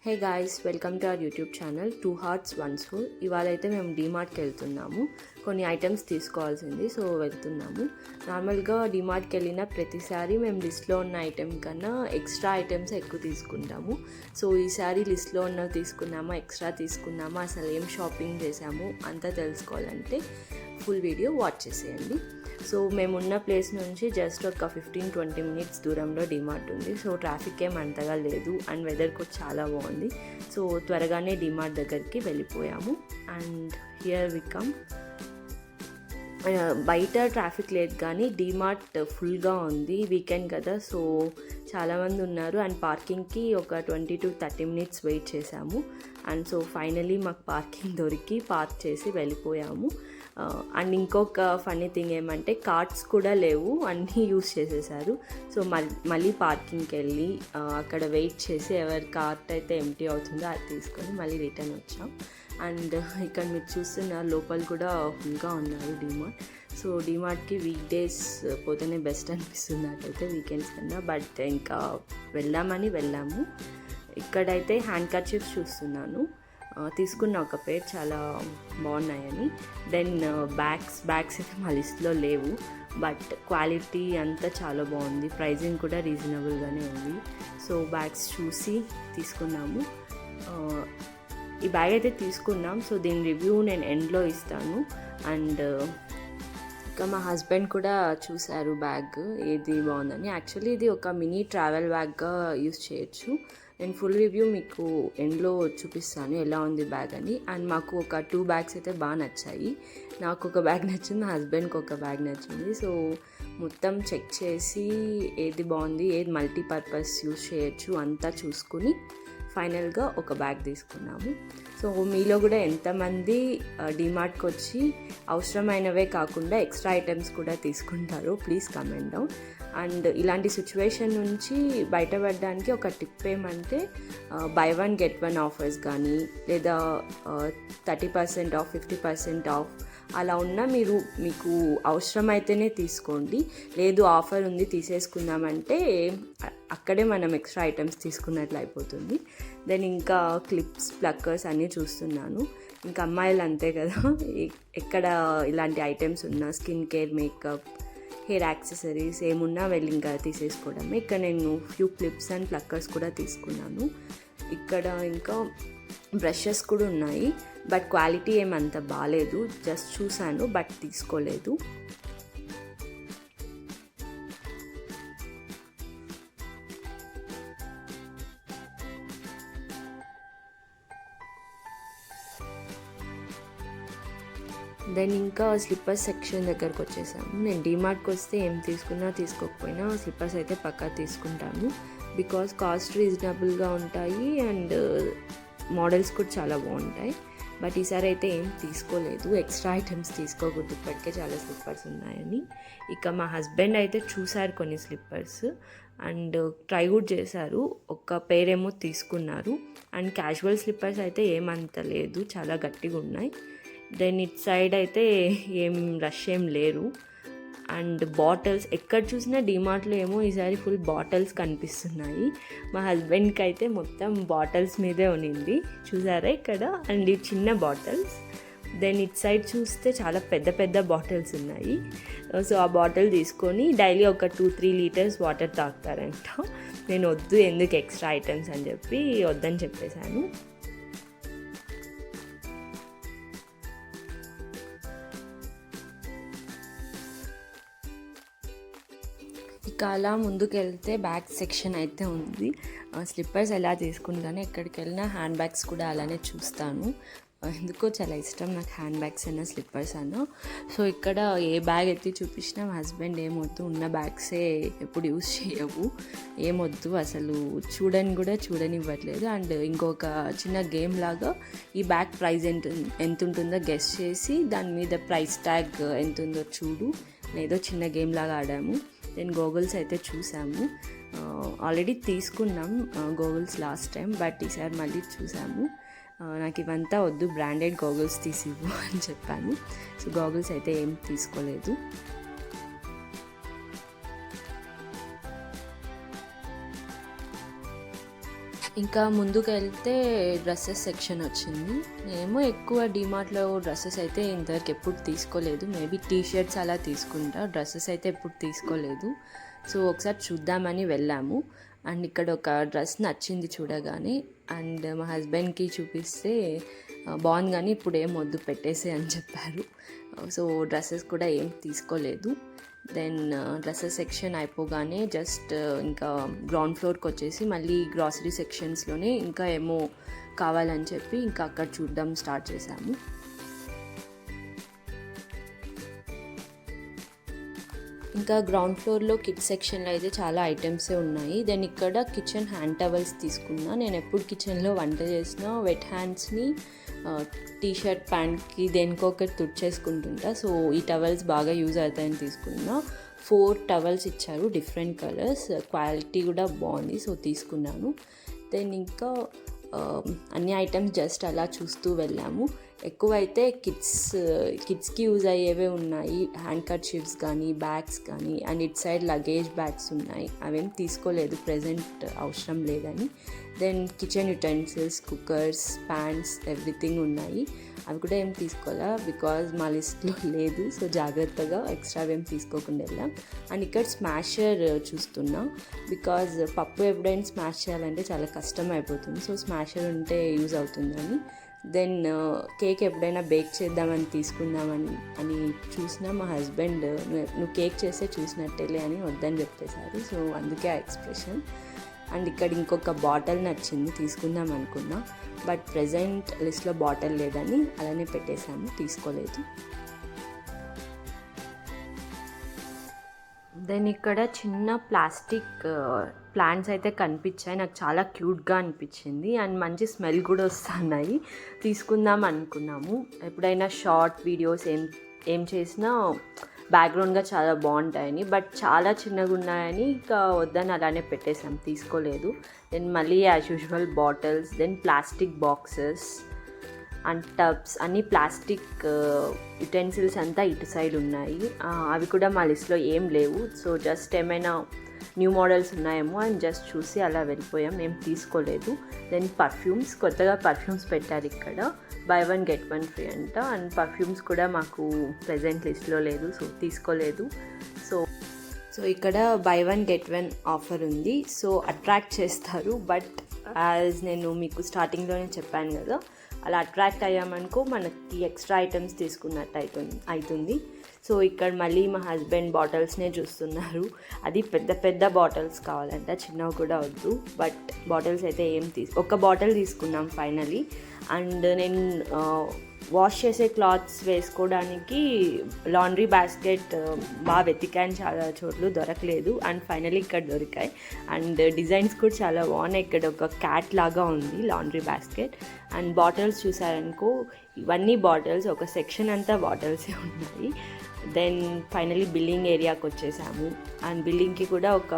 Hey guys, welcome to our YouTube channel 2 Hearts 1 Soul. ఇవాళ అయితే మేము డీమార్ట్కి వెళ్తున్నాము. కొన్ని ఐటమ్స్ తీసుకోవాల్సింది, సో వెళ్తున్నాము. నార్మల్గా డీమార్ట్కి వెళ్ళిన ప్రతిసారి మేము లిస్ట్లో ఉన్న ఐటెం కన్నా ఎక్స్ట్రా ఐటమ్స్ ఎక్కువ తీసుకుంటాము. సో ఈసారి లిస్ట్లో ఉన్నవి తీసుకున్నామా, ఎక్స్ట్రా తీసుకున్నామా, అసలు ఏం షాపింగ్ చేసాము అంతా తెలుసుకోవాలంటే ఫుల్ వీడియో వాచ్ చేసేయండి. సో మేమున్న ప్లేస్ నుంచి జస్ట్ ఒక 15-20 మినిట్స్ దూరంలో డీమార్ట్ ఉంది. సో ట్రాఫిక్ ఏం అంతగా లేదు అండ్ వెదర్ కూడా చాలా బాగుంది. సో త్వరగానే డీమార్ట్ దగ్గరికి వెళ్ళిపోయాము. And here we come. బయట ట్రాఫిక్ లేదు కానీ డీమార్ట్ ఫుల్గా ఉంది, వీకెండ్ కదా, సో చాలామంది ఉన్నారు. అండ్ పార్కింగ్కి ఒక 20-30 మినిట్స్ వెయిట్ చేసాము. అండ్ సో ఫైనలీ మాకు పార్కింగ్ దొరికి పార్క్ చేసి వెళ్ళిపోయాము. అండ్ ఇంకొక ఫన్నీ థింగ్ ఏమంటే కార్ట్స్ కూడా లేవు, అన్నీ యూస్ చేసేసారు. సో మళ్ళీ పార్కింగ్కి వెళ్ళి అక్కడ వెయిట్ చేసి ఎవరి కార్ట్ అయితే ఎంటీ అవుతుందో అది తీసుకొని మళ్ళీ రిటర్న్ వచ్చాం. అండ్ ఇక్కడ మీరు చూస్తున్నారు లోపల కూడా ఫుల్గా ఉన్నారు డీమార్ట్. సో డీమార్ట్కి వీక్ డేస్ పోతేనే బెస్ట్ అనిపిస్తుంది నాకైతే వీకెండ్స్ కన్నా. బట్ ఇంకా వెళ్ళాము. ఇక్కడైతే హ్యాండ్ కర్చీఫ్స్ చూస్తున్నాను, తీసుకున్న ఒక పేర్ చాలా బాగున్నాయని. దెన్ బ్యాగ్స్ అయితే మా లిస్ట్లో లేవు, బట్ క్వాలిటీ అంతా చాలా బాగుంది, ప్రైజింగ్ కూడా రీజనబుల్గానే ఉంది. సో బ్యాగ్స్ చూసి తీసుకున్నాము. ఈ బ్యాగ్ అయితే తీసుకున్నాం. సో దీని రివ్యూ నేను ఎండ్లో ఇస్తాను. అండ్ ఇంకా మా హస్బెండ్ కూడా చూశారు బ్యాగ్ ఏది బాగుందని. యాక్చువల్లీ ఇది ఒక మినీ ట్రావెల్ బ్యాగ్గా యూస్ చేయొచ్చు. నేను ఫుల్ రివ్యూ మీకు ఎండ్లో చూపిస్తాను ఎలా ఉంది బ్యాగ్ అని. అండ్ మాకు ఒక 2 బ్యాగ్స్ అయితే బాగా నచ్చాయి. నాకు ఒక బ్యాగ్ నచ్చింది, మా హస్బెండ్కి ఒక బ్యాగ్ నచ్చింది. సో మొత్తం చెక్ చేసి ఏది బాగుంది, ఏది మల్టీపర్పస్ యూస్ చేయొచ్చు అంతా చూసుకుని ఫైనల్గా ఒక బ్యాగ్ తీసుకున్నాము. సో మీలో కూడా ఎంతమంది డీమార్ట్కి వచ్చి అవసరమైనవే కాకుండా ఎక్స్ట్రా ఐటమ్స్ కూడా తీసుకుంటారో ప్లీజ్ కమెంట్ డౌన్. అండ్ ఇలాంటి సిచ్యువేషన్ నుంచి బయటపడడానికి ఒక టిప్ ఏమంటే బై 1 get 1 ఆఫర్స్ కానీ లేదా 30% ఆఫ్ 50% ఆఫ్ అలా ఉన్నా మీకు అవసరమైతేనే తీసుకోండి. లేదు ఆఫర్ ఉంది తీసేసుకుందామంటే అక్కడే మనం ఎక్స్ట్రా ఐటమ్స్ తీసుకున్నట్లు అయిపోతుంది. దెన్ ఇంకా క్లిప్స్, ప్లక్కర్స్ అన్నీ చూస్తున్నాను. ఇంకా అమ్మాయిలు అంతే కదా, ఎక్కడ ఇలాంటి ఐటమ్స్ ఉన్నా skin care, makeup, hair accessories ఏమున్నా వెళ్ళి ఇంకా తీసేసుకోవడమే. ఇక్కడ నేను ఫ్యూ క్లిప్స్ అండ్ ప్లక్కర్స్ కూడా తీసుకున్నాను. ఇక్కడ ఇంకా బ్రషెస్ కూడా ఉన్నాయి, బట్ క్వాలిటీ ఏమంత బాగాలేదు. జస్ట్ చూశాను బట్ తీసుకోలేదు. దెన్ ఇంకా స్లిప్పర్స్ సెక్షన్ దగ్గరకు వచ్చేసాము. నేను డీమార్ట్కి వస్తే ఏం తీసుకున్నా తీసుకోకపోయినా స్లిప్పర్స్ అయితే పక్కా తీసుకుంటాను. బికాస్ కాస్ట్ రీజనబుల్గా ఉంటాయి అండ్ మోడల్స్ కూడా చాలా బాగుంటాయి. బట్ ఈసారి అయితే ఏం తీసుకోలేదు, ఎక్స్ట్రా ఐటమ్స్ తీసుకోకూడదు, ఇప్పటికే చాలా స్లిప్పర్స్ ఉన్నాయని. ఇక మా హస్బెండ్ అయితే చూసారు కొన్ని స్లిప్పర్స్ అండ్ ట్రై కూడా చేశారు. ఒక పేరేమో తీసుకున్నారు. అండ్ క్యాజువల్ స్లిప్పర్స్ అయితే ఏమంత లేదు, చాలా గట్టిగా ఉన్నాయి. దెన్ ఇట్ సైడ్ అయితే ఏం రష్ ఏం లేరు. అండ్ బాటిల్స్ ఎక్కడ చూసినా డీమార్ట్లో ఏమో ఈసారి ఫుల్ బాటిల్స్ కనిపిస్తున్నాయి. మా హస్బెండ్కి అయితే మొత్తం బాటిల్స్ మీదే ఉన్నింది, చూసారా ఇక్కడ. అండ్ ఈ చిన్న బాటిల్స్. దెన్ ఇట్ సైడ్ చూస్తే చాలా పెద్ద బాటిల్స్ ఉన్నాయి. సో ఆ బాటిల్ తీసుకొని డైలీ ఒక 2-3 లీటర్స్ వాటర్ తాగుతారంట. నేను వద్దు, ఎందుకు ఎక్స్ట్రా ఐటమ్స్ అని చెప్పి వద్దని చెప్పేశాను. ఇక అలా ముందుకు వెళ్తే బ్యాగ్ సెక్షన్ అయితే ఉంది. స్లిప్పర్స్ ఎలా తీసుకుంటాను, ఎక్కడికి వెళ్ళినా హ్యాండ్ బ్యాగ్స్ కూడా అలానే చూస్తాను. ఎందుకో చాలా ఇష్టం నాకు హ్యాండ్ బ్యాగ్స్ అయినా స్లిప్పర్స్ అన్నా. సో ఇక్కడ ఏ బ్యాగ్ ఎత్తి చూపించినా మా హస్బెండ్ ఏమొద్దు, ఉన్న బ్యాగ్సే ఎప్పుడు యూస్ చేయవు, ఏమొద్దు అసలు చూడనివ్వట్లేదు. అండ్ ఇంకొక చిన్న గేమ్ లాగా ఈ బ్యాగ్ ప్రైస్ ఎంత ఉంటుందో గెస్ చేసి దాని మీద ప్రైస్ ట్యాగ్ ఎంత ఉందో చూడు, ఏదో చిన్న గేమ్ లాగా ఆడాము. దెన్ గోగుల్స్ అయితే చూసాము, ఆల్రెడీ తీసుకున్నాం గోగుల్స్ లాస్ట్ టైం, బట్ ఈసారి మళ్ళీ చూసాము. నాకు ఇవంతా వద్దు, బ్రాండెడ్ గోగుల్స్ తీసివ్వు అని చెప్పాను. సో గోగుల్స్ అయితే ఏం తీసుకోలేదు. ఇంకా ముందుకు వెళ్తే డ్రెస్సెస్ సెక్షన్ వచ్చింది. నేనేమో ఎక్కువ డీమార్ట్లో డ్రెస్సెస్ అయితే ఇంతవరకు ఎప్పుడు తీసుకోలేదు. మేబీ టీ షర్ట్స్ అలా తీసుకుంటా, డ్రెస్సెస్ అయితే ఎప్పుడు తీసుకోలేదు. సో ఒకసారి చూద్దామని వెళ్ళాము. అండ్ ఇక్కడ ఒక డ్రెస్ నచ్చింది చూడగానే. అండ్ మా హస్బెండ్కి చూపిస్తే బాగుంది కానీ ఇప్పుడు ఏం వద్దు పెట్టేసే అని చెప్పారు. సో డ్రెస్సెస్ కూడా ఏం తీసుకోలేదు. దెన్ డ్రెస్సెస్ సెక్షన్ అయిపోగానే జస్ట్ ఇంకా గ్రౌండ్ ఫ్లోర్కి వచ్చేసి మళ్ళీ గ్రాసరీ సెక్షన్స్లోనే ఇంకా ఏమో కావాలని చెప్పి ఇంకా అక్కడ చూడడం స్టార్ట్ చేశాము. ఇంకా గ్రౌండ్ ఫ్లోర్లో కిడ్స్ సెక్షన్లో అయితే చాలా ఐటమ్సే ఉన్నాయి. దెన్ ఇక్కడ కిచెన్ హ్యాండ్ టవల్స్ తీసుకున్నా. నేను ఎప్పుడు కిచెన్లో వంట చేసినా వెట్ హ్యాండ్స్ని టీ షర్ట్ ప్యాంట్కి దేనికొకటి తుడిచేసుకుంటుంటా. సో ఈ టవల్స్ బాగా యూజ్ అవుతాయని తీసుకున్నా. 4 టవల్స్ ఇచ్చారు, డిఫరెంట్ కలర్స్, క్వాలిటీ కూడా బాగుంది. సో తీసుకున్నాను. దెన్ ఇంకా అన్ని ఐటమ్స్ జస్ట్ అలా చూస్తూ వెళ్ళాము. ఎక్కువైతే కిడ్స్కి యూజ్ అయ్యేవే ఉన్నాయి. హ్యాండ్ కర్చీఫ్స్ కానీ బ్యాగ్స్ కానీ, and it side luggage bags ఉన్నాయి. అవేం తీసుకోలేదు, ప్రెజెంట్ అవసరం లేదని. Then kitchen utensils, cookers, pans, everything ఉన్నాయి. అవి కూడా ఏం తీసుకోవాలా బికాజ్ మా లిస్ట్లో లేదు. సో జాగ్రత్తగా ఎక్స్ట్రా ఏం తీసుకోకుండా వెళ్ళాం. అండ్ ఇక్కడ స్మాషర్ చూస్తున్నా బికాజ్ పప్పు ఎప్పుడైనా స్మాష్ చేయాలంటే చాలా కష్టం అయిపోతుంది. సో స్మాషర్ ఉంటే యూజ్ అవుతుందని. దెన్ కేక్ ఎప్పుడైనా బేక్ చేద్దామని తీసుకుందామని చూసినా మా హస్బెండ్ నువ్వు కేక్ చేస్తే చూసినట్టేలే అని వద్దని చెప్పేశారు. సో అందుకే ఆ ఎక్స్ప్రెషన్. అండ్ ఇక్కడ ఇంకొక బాటిల్ నచ్చింది, తీసుకుందాం అనుకున్నా. బట్ ప్రెజెంట్ లిస్ట్లో బాటిల్ లేదని అలానే పెట్టేశాము, తీసుకోలేదు. దెన్ ఇక్కడ చిన్న ప్లాస్టిక్ ప్లాంట్స్ అయితే కనిపించాయి. నాకు చాలా క్యూట్గా అనిపించింది అండ్ మంచి స్మెల్ కూడా వస్తున్నాయి. తీసుకుందాం అనుకున్నాము. ఎప్పుడైనా షార్ట్ వీడియోస్ ఏం చేసినా బ్యాక్గ్రౌండ్గా చాలా బాగుంటాయని. బట్ చాలా చిన్నగా ఉన్నాయని ఇంకా వద్దని అలానే పెట్టేసాం, తీసుకోలేదు. దెన్ మళ్ళీ as usual bottles, then plastic boxes and tubs, అన్నీ ప్లాస్టిక్ యుటెన్సిల్స్ అంతా ఇటు సైడ్ ఉన్నాయి. అవి కూడా మా లిస్ట్లో ఏం లేవు. సో జస్ట్ ఏమైనా న్యూ మోడల్స్ ఉన్నాయేమో అని జస్ట్ చూసి అలా వెళ్ళిపోయాం, ఏం తీసుకోలేదు. దెన్ పర్ఫ్యూమ్స్, కొత్తగా పర్ఫ్యూమ్స్ పెట్టారు ఇక్కడ, buy 1 get 1 ఫ్రీ అంట. అండ్ పర్ఫ్యూమ్స్ కూడా మాకు ప్రెజెంట్ లిస్ట్లో లేదు, సో తీసుకోలేదు. సో ఇక్కడ buy 1 get 1 ఆఫర్ ఉంది. సో అట్రాక్ట్ చేస్తారు. బట్ యాజ్ నేను మీకు స్టార్టింగ్లోనే చెప్పాను కదా, అలా అట్రాక్ట్ అయ్యామనుకో మనకి ఎక్స్ట్రా ఐటమ్స్ తీసుకున్నట్టు అవుతుంది. సో ఇక్కడ మళ్ళీ మా హస్బెండ్ బాటిల్స్నే చూస్తున్నారు. అది పెద్ద పెద్ద బాటిల్స్ కావాలంట, చిన్నవి కూడా వద్దు. బట్ బాటిల్స్ అయితే ఒక బాటిల్ తీసుకున్నాం ఫైనలీ. అండ్ నేను వాష్ చేసే క్లాత్స్ వేసుకోవడానికి లాండ్రీ బాస్కెట్ బాగా వెతికాను, చాలా చోట్లు దొరకలేదు. అండ్ ఫైనలీ ఇక్కడ దొరికాయి. అండ్ డిజైన్స్ కూడా చాలా బాగున్నాయి. ఇక్కడ ఒక క్యాట్ లాగా ఉంది లాండ్రీ బాస్కెట్. అండ్ బాటిల్స్ చూసారనుకో, ఇవన్నీ బాటిల్స్, ఒక సెక్షన్ అంతా బాటిల్సే ఉన్నాయి. దెన్ ఫైనలీ బిల్లింగ్ ఏరియాకి వచ్చేసాము. అండ్ బిల్లింగ్కి కూడా ఒక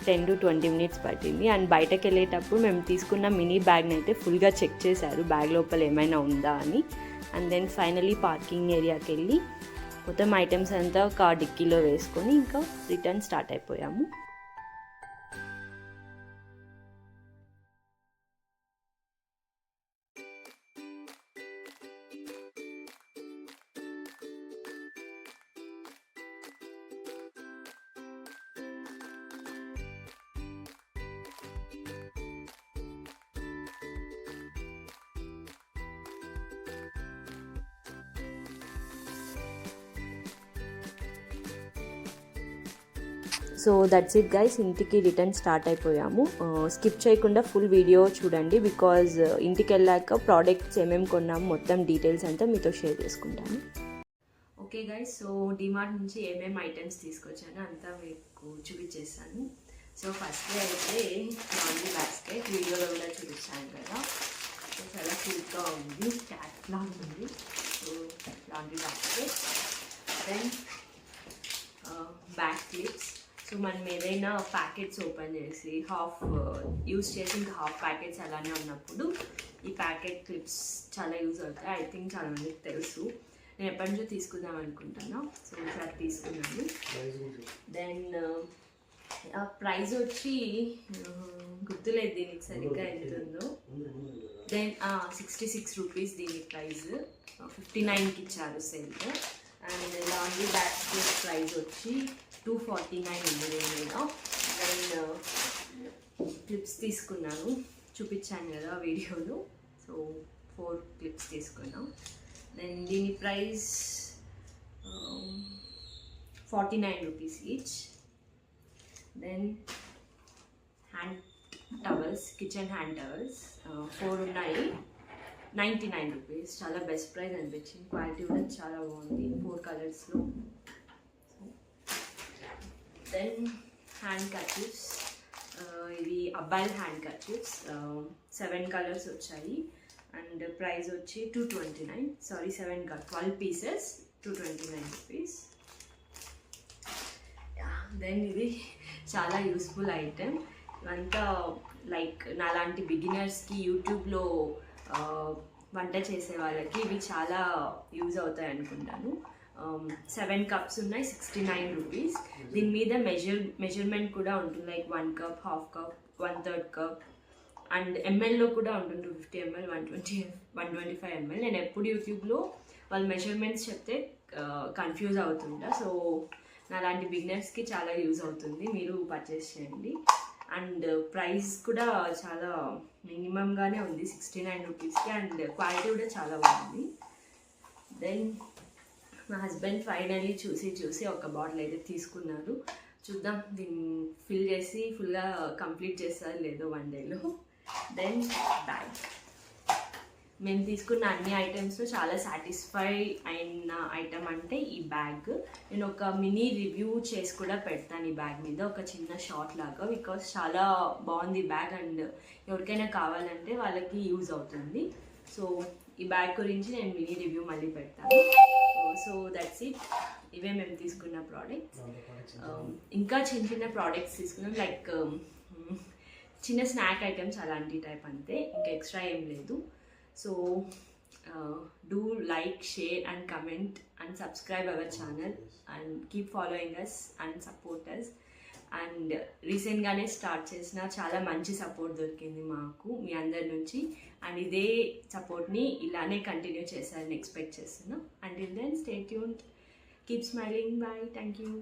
10 to 20 minutes పట్టింది. అండ్ బయటకు వెళ్ళేటప్పుడు మేము తీసుకున్న మినీ బ్యాగ్ని అయితే ఫుల్గా చెక్ చేశారు, బ్యాగ్ లోపల ఏమైనా ఉందా అని. అండ్ దెన్ ఫైనలీ పార్కింగ్ ఏరియాకి వెళ్ళి మొత్తం ఐటమ్స్ అంతా కార్ డిక్కీలో వేసుకొని ఇంకా రిటర్న్ స్టార్ట్ అయిపోయాము. సో దట్స్ ఇట్ గైస్, ఇంటికి రిటర్న్ స్టార్ట్ అయిపోయాము. స్కిప్ చేయకుండా ఫుల్ వీడియో చూడండి బికాజ్ ఇంటికి వెళ్ళాక ప్రోడక్ట్స్ ఏమేమి కొన్నాము మొత్తం డీటెయిల్స్ అంతా మీతో షేర్ చేసుకుంటాను. ఓకే గైస్, సో డిమార్ట్ నుంచి ఏమేమి ఐటమ్స్ తీసుకొచ్చానో అంతా మీకు చూపించేస్తాను. సో ఫస్ట్ అయితే లాండ్రీ బాస్కెట్, వీడియోలో కూడా చూపిస్తాను కదా, సో చాలా క్యూట్గా ఉంది, క్యాట్ లాగా ఉంది. So laundry basket. Then back clips. So మనం ఏదైనా ప్యాకెట్స్ ఓపెన్ చేసి యూజ్ చేసి ఇంకా హాఫ్ ప్యాకెట్స్ అలానే ఉన్నప్పుడు ఈ ప్యాకెట్ క్లిప్స్ చాలా యూజ్ అవుతాయి. ఐ థింక్ చాలా మందికి తెలుసు, నేను ఎప్పటి నుంచో తీసుకుందాం అనుకుంటాను. సో ఒకసారి తీసుకున్నాను. దెన్ ప్రైస్ వచ్చి గుర్తులేదు దీనికి సరిగ్గా ఎంత ఉందో. దెన్ 66 రూపీస్ దీని ప్రైస్, 59కి ఇచ్చారు sale. And laundry basket price వచ్చి 249 ఉంది నేను. దెన్ క్లిప్స్ తీసుకున్నాను, చూపించాను కదా వీడియోలో. సో 4 క్లిప్స్ తీసుకున్నాం. దెన్ దీని price 49 rupees each. Then hand towels, kitchen hand towels 4 ఉన్నాయి, 99 రూపీస్. చాలా బెస్ట్ ప్రైస్ అనిపించింది, క్వాలిటీ కూడా చాలా బాగుంది 4 కలర్స్లో. దెన్ హ్యాండ్ కర్చీఫ్స్, ఇవి అబ్బాయిల్ హ్యాండ్ కర్చీఫ్స్ 7 కలర్స్ వచ్చాయి. అండ్ ప్రైస్ వచ్చి 229, సారీ 7 కాదు 12 పీసెస్, 229 రూపీస్. దెన్ ఇది చాలా యూస్ఫుల్ ఐటెం. ఇవంతా లైక్ నాలాంటి బిగినర్స్కి, యూట్యూబ్లో వంట చేసే వాళ్ళకి ఇవి చాలా యూజ్ అవుతాయి అనుకుంటాను. 7 కప్స్ ఉన్నాయి, 69 రూపీస్. దీని మీద మెజర్మెంట్ కూడా ఉంటుంది, like 1 cup, half cup, 1/3 cup. And ఎంఎల్లో కూడా ఉంటుంది, 250 ml, 125 ml. నేను ఎప్పుడు యూట్యూబ్లో వాళ్ళు మెజర్మెంట్స్ చెప్తే కన్ఫ్యూజ్ అవుతుంటా. సో నాలాంటి బిగినర్స్కి చాలా యూజ్ అవుతుంది, మీరు పర్చేస్ చేయండి. అండ్ ప్రైస్ కూడా చాలా మినిమంగానే ఉంది, 69 రూపీస్కి. అండ్ క్వాలిటీ కూడా చాలా బాగుంది. దెన్ మా హస్బెండ్ ఫైనల్లీ చూసి ఒక బాటిల్ అయితే తీసుకున్నారు. చూద్దాం దీన్ని ఫిల్ చేసి ఫుల్గా కంప్లీట్ చేస్తారు లేదో 1 డేలో. దెన్ బ్యాగ్, మేము తీసుకున్న అన్ని ఐటమ్స్లో చాలా సాటిస్ఫై అయిన ఐటమ్ అంటే ఈ బ్యాగ్. నేను ఒక మినీ రివ్యూ చేసి కూడా పెడతాను ఈ బ్యాగ్ మీద, ఒక చిన్న షార్ట్ లాగా, బికాస్ చాలా బాగుంది బ్యాగ్. అండ్ ఎవరికైనా కావాలంటే వాళ్ళకి యూజ్ అవుతుంది. సో ఈ బ్యాగ్ గురించి నేను మినీ రివ్యూ మళ్ళీ పెడతాను. సో దట్స్ ఇట్, ఇవే మేము తీసుకున్న ప్రోడక్ట్స్. ఇంకా చిన్న ప్రోడక్ట్స్ తీసుకున్నాం, లైక్ చిన్న స్నాక్ ఐటమ్స్ అలాంటి టైప్ అంతే, ఇంకా ఎక్స్ట్రా ఏం లేదు. So do like, share and comment and subscribe our channel and keep following us and support us. And రీసెంట్గానే స్టార్ట్ చేసిన చాలా మంచి సపోర్ట్ దొరికింది మాకు మీ అందరి నుంచి. అండ్ ఇదే సపోర్ట్ని ఇలానే కంటిన్యూ చేశారని ఎక్స్పెక్ట్ చేస్తున్నాం. Until then stay tuned, keep smiling, bye, thank you.